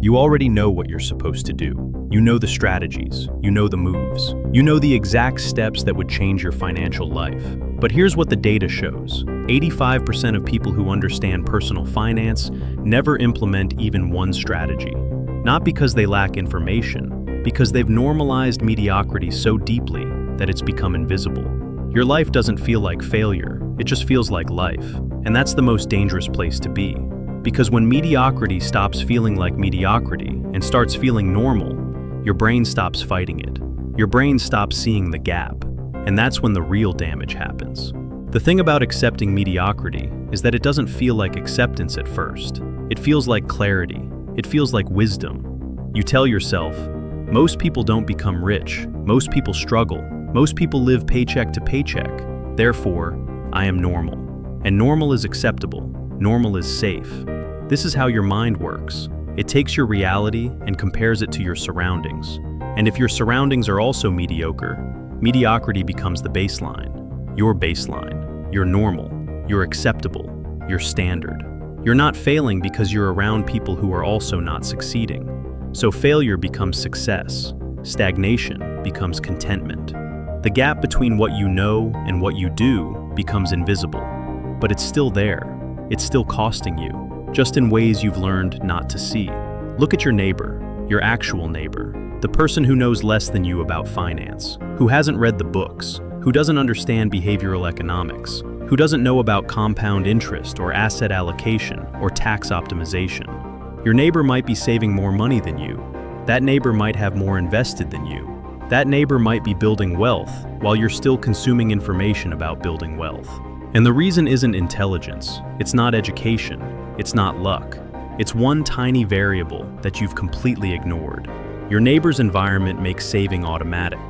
You already know what you're supposed to do. You know the strategies, you know the moves, you know the exact steps that would change your financial life. But here's what the data shows. 85% of people who understand personal finance never implement even one strategy. Not because they lack information, because they've normalized mediocrity so deeply that it's become invisible. Your life doesn't feel like failure, it just feels like life. And that's the most dangerous place to be. Because when mediocrity stops feeling like mediocrity and starts feeling normal, your brain stops fighting it. Your brain stops seeing the gap. And that's when the real damage happens. The thing about accepting mediocrity is that it doesn't feel like acceptance at first. It feels like clarity. It feels like wisdom. You tell yourself, most people don't become rich. Most people struggle. Most people live paycheck to paycheck. Therefore, I am normal. And normal is acceptable. Normal is safe. This is how your mind works. It takes your reality and compares it to your surroundings. And if your surroundings are also mediocre, mediocrity becomes the baseline. Your baseline. You're normal. You're acceptable. You're standard. You're not failing because you're around people who are also not succeeding. So failure becomes success. Stagnation becomes contentment. The gap between what you know and what you do becomes invisible. But it's still there. It's still costing you, just in ways you've learned not to see. Look at your neighbor, your actual neighbor, the person who knows less than you about finance, who hasn't read the books, who doesn't understand behavioral economics, who doesn't know about compound interest or asset allocation or tax optimization. Your neighbor might be saving more money than you. That neighbor might have more invested than you. That neighbor might be building wealth while you're still consuming information about building wealth. And the reason isn't intelligence, it's not education, it's not luck. It's one tiny variable that you've completely ignored. Your neighbor's environment makes saving automatic.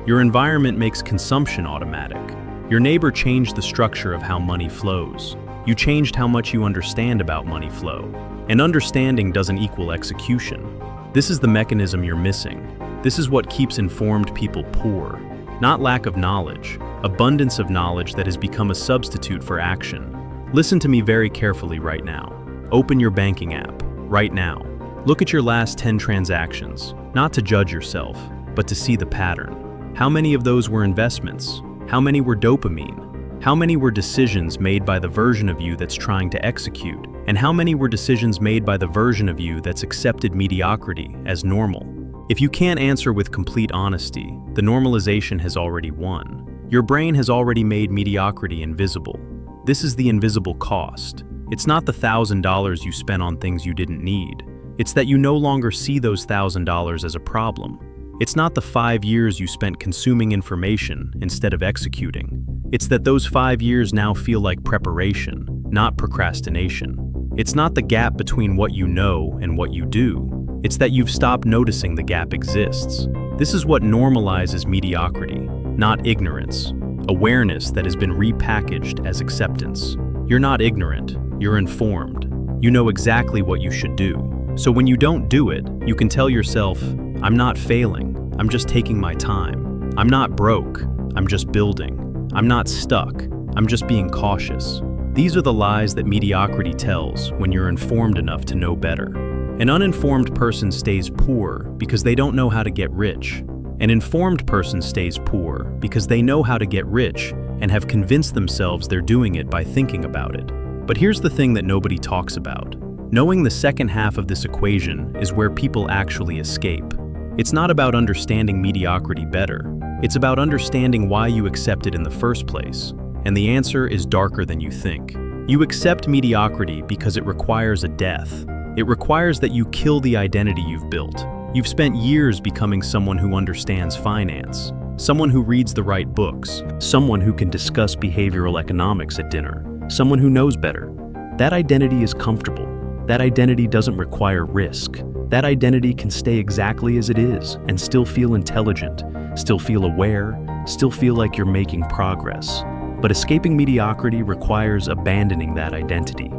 Your environment makes consumption automatic. Your neighbor changed the structure of how money flows. You changed how much you understand about money flow. And understanding doesn't equal execution. This is the mechanism you're missing. This is what keeps informed people poor. Not lack of knowledge, abundance of knowledge that has become a substitute for action. Listen to me very carefully right now. Open your banking app, right now. Look at your last 10 transactions, not to judge yourself, but to see the pattern. How many of those were investments? How many were dopamine? How many were decisions made by the version of you that's trying to execute? And how many were decisions made by the version of you that's accepted mediocrity as normal? If you can't answer with complete honesty, the normalization has already won. Your brain has already made mediocrity invisible. This is the invisible cost. It's not the $1,000 you spent on things you didn't need. It's that you no longer see those $1,000 as a problem. It's not the 5 years you spent consuming information instead of executing. It's that those 5 years now feel like preparation, not procrastination. It's not the gap between what you know and what you do. It's that you've stopped noticing the gap exists. This is what normalizes mediocrity, not ignorance. Awareness that has been repackaged as acceptance. You're not ignorant, you're informed. You know exactly what you should do. So when you don't do it, you can tell yourself, I'm not failing, I'm just taking my time. I'm not broke, I'm just building. I'm not stuck, I'm just being cautious. These are the lies that mediocrity tells when you're informed enough to know better. An uninformed person stays poor because they don't know how to get rich. An informed person stays poor because they know how to get rich and have convinced themselves they're doing it by thinking about it. But here's the thing that nobody talks about. Knowing the second half of this equation is where people actually escape. It's not about understanding mediocrity better. It's about understanding why you accept it in the first place. And the answer is darker than you think. You accept mediocrity because it requires a death. It requires that you kill the identity you've built. You've spent years becoming someone who understands finance, someone who reads the right books, someone who can discuss behavioral economics at dinner, someone who knows better. That identity is comfortable. That identity doesn't require risk. That identity can stay exactly as it is and still feel intelligent, still feel aware, still feel like you're making progress. But escaping mediocrity requires abandoning that identity.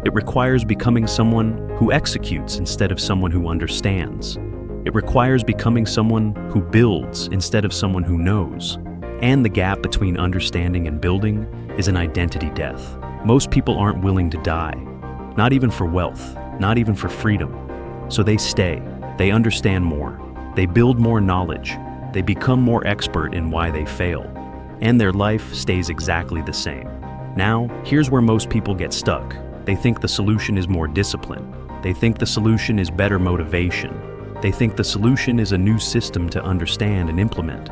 It requires becoming someone who executes instead of someone who understands. It requires becoming someone who builds instead of someone who knows. And the gap between understanding and building is an identity death. Most people aren't willing to die. Not even for wealth, not even for freedom. So they stay, they understand more, they build more knowledge, they become more expert in why they fail, and their life stays exactly the same. Now, here's where most people get stuck. They think the solution is more discipline. They think the solution is better motivation. They think the solution is a new system to understand and implement.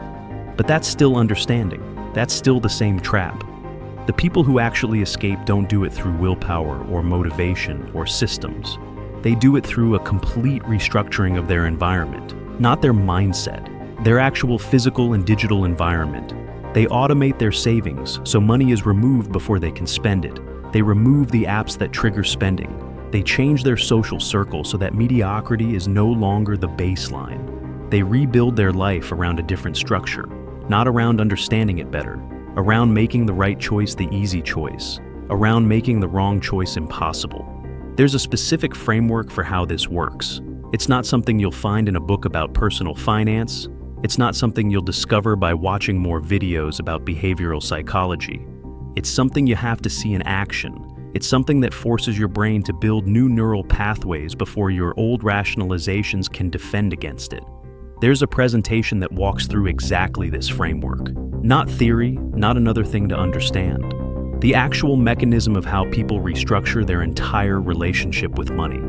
But that's still understanding. That's still the same trap. The people who actually escape don't do it through willpower or motivation or systems. They do it through a complete restructuring of their environment, not their mindset, their actual physical and digital environment. They automate their savings so money is removed before they can spend it. They remove the apps that trigger spending. They change their social circle so that mediocrity is no longer the baseline. They rebuild their life around a different structure, not around understanding it better, around making the right choice the easy choice, around making the wrong choice impossible. There's a specific framework for how this works. It's not something you'll find in a book about personal finance. It's not something you'll discover by watching more videos about behavioral psychology. It's something you have to see in action. It's something that forces your brain to build new neural pathways before your old rationalizations can defend against it. There's a presentation that walks through exactly this framework. Not theory, not another thing to understand. The actual mechanism of how people restructure their entire relationship with money.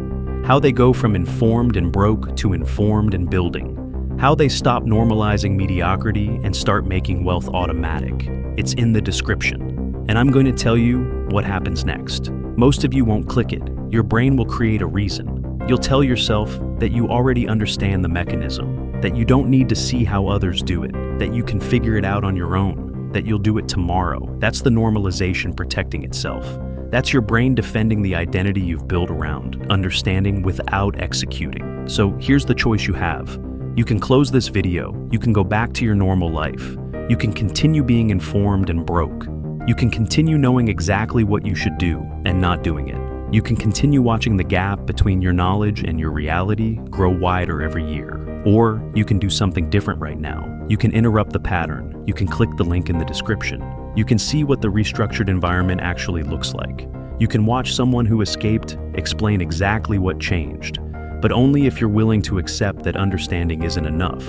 How they go from informed and broke to informed and building. How they stop normalizing mediocrity and start making wealth automatic. It's in the description. And I'm going to tell you what happens next. Most of you won't click it. Your brain will create a reason. You'll tell yourself that you already understand the mechanism, that you don't need to see how others do it, that you can figure it out on your own, that you'll do it tomorrow. That's the normalization protecting itself. That's your brain defending the identity you've built around understanding without executing. So here's the choice you have. You can close this video. You can go back to your normal life. You can continue being informed and broke. You can continue knowing exactly what you should do and not doing it. You can continue watching the gap between your knowledge and your reality grow wider every year. Or you can do something different right now. You can interrupt the pattern. You can click the link in the description. You can see what the restructured environment actually looks like. You can watch someone who escaped explain exactly what changed, but only if you're willing to accept that understanding isn't enough.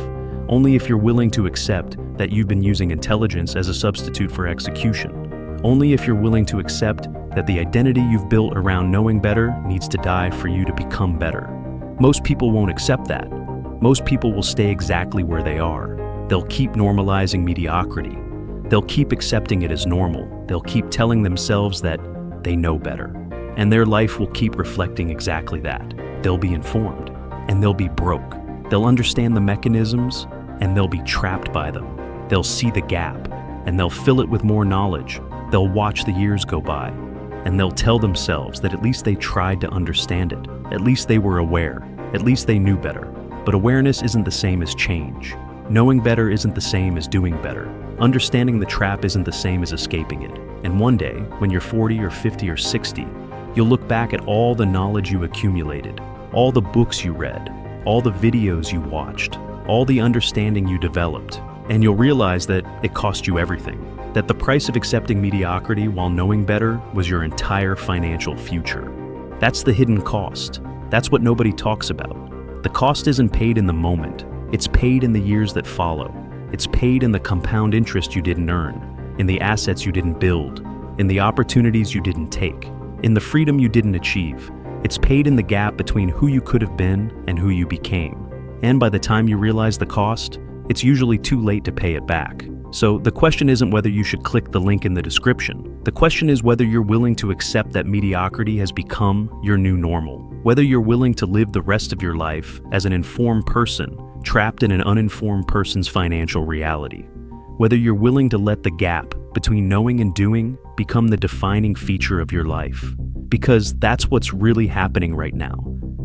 Only if you're willing to accept that you've been using intelligence as a substitute for execution. Only if you're willing to accept that the identity you've built around knowing better needs to die for you to become better. Most people won't accept that. Most people will stay exactly where they are. They'll keep normalizing mediocrity. They'll keep accepting it as normal. They'll keep telling themselves that they know better. And their life will keep reflecting exactly that. They'll be informed, and they'll be broke. They'll understand the mechanisms, and they'll be trapped by them. They'll see the gap, and they'll fill it with more knowledge. They'll watch the years go by, and they'll tell themselves that at least they tried to understand it. At least they were aware. At least they knew better. But awareness isn't the same as change. Knowing better isn't the same as doing better. Understanding the trap isn't the same as escaping it. And one day, when you're 40 or 50 or 60, you'll look back at all the knowledge you accumulated, all the books you read, all the videos you watched, all the understanding you developed, and you'll realize that it cost you everything. That the price of accepting mediocrity while knowing better was your entire financial future. That's the hidden cost. That's what nobody talks about. The cost isn't paid in the moment. It's paid in the years that follow. It's paid in the compound interest you didn't earn, in the assets you didn't build, in the opportunities you didn't take, in the freedom you didn't achieve. It's paid in the gap between who you could have been and who you became. And by the time you realize the cost, it's usually too late to pay it back. So the question isn't whether you should click the link in the description. The question is whether you're willing to accept that mediocrity has become your new normal. Whether you're willing to live the rest of your life as an informed person, trapped in an uninformed person's financial reality. Whether you're willing to let the gap between knowing and doing become the defining feature of your life. Because that's what's really happening right now.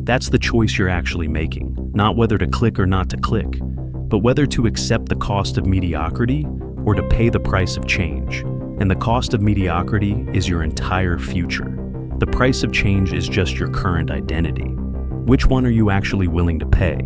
That's the choice you're actually making. Not whether to click or not to click, but whether to accept the cost of mediocrity or to pay the price of change. And the cost of mediocrity is your entire future. The price of change is just your current identity. Which one are you actually willing to pay?